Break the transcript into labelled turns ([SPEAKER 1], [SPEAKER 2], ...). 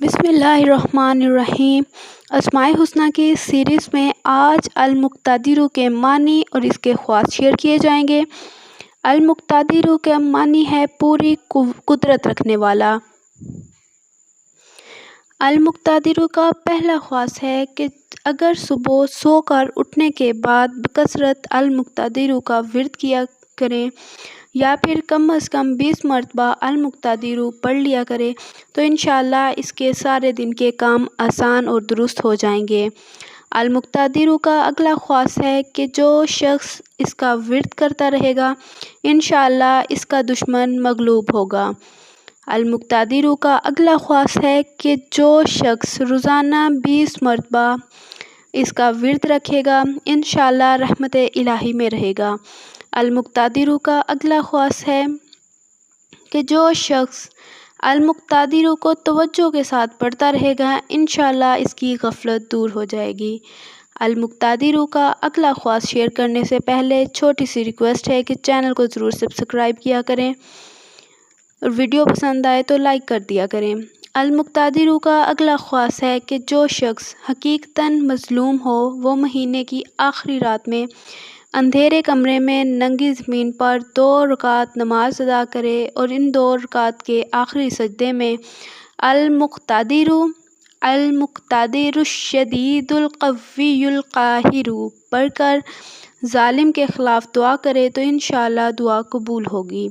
[SPEAKER 1] بسم اللہ الرحمن الرحیم۔ اسماء الحسنی کی سیریز میں آج المقتدر کے معنی اور اس کے خواص شیئر کیے جائیں گے۔ المقتدر کا معنی ہے پوری قدرت رکھنے والا۔ المقتدر کا پہلا خواص ہے کہ اگر صبح سو کر اٹھنے کے بعد بکثرت المقتدر کا ورد کیا کریں یا پھر کم از کم 20 مرتبہ المقتدر پڑھ لیا کرے تو انشاءاللہ اس کے سارے دن کے کام آسان اور درست ہو جائیں گے۔ المقتدر کا اگلا خواص ہے کہ جو شخص اس کا ورد کرتا رہے گا انشاءاللہ اس کا دشمن مغلوب ہوگا۔ المقتدر کا اگلا خواص ہے کہ جو شخص روزانہ 20 مرتبہ اس کا ورد رکھے گا انشاءاللہ رحمت الہی میں رہے گا۔ المقتدر کا اگلا خواص ہے کہ جو شخص المقتدر کو توجہ کے ساتھ پڑھتا رہے گا انشاءاللہ اس کی غفلت دور ہو جائے گی۔ المقتدر کا اگلا خواص شیئر کرنے سے پہلے چھوٹی سی ریکویسٹ ہے کہ چینل کو ضرور سبسکرائب کیا کریں اور ویڈیو پسند آئے تو لائک کر دیا کریں۔ المقتدر کا اگلا خواص ہے کہ جو شخص حقیقتاً مظلوم ہو وہ مہینے کی آخری رات میں اندھیرے کمرے میں ننگی زمین پر 2 رکعت نماز ادا کرے اور ان 2 رکعت کے آخری سجدے میں المقتدر الشدید القوی القاہر پڑھ کر ظالم کے خلاف دعا کرے تو انشاءاللہ دعا قبول ہوگی۔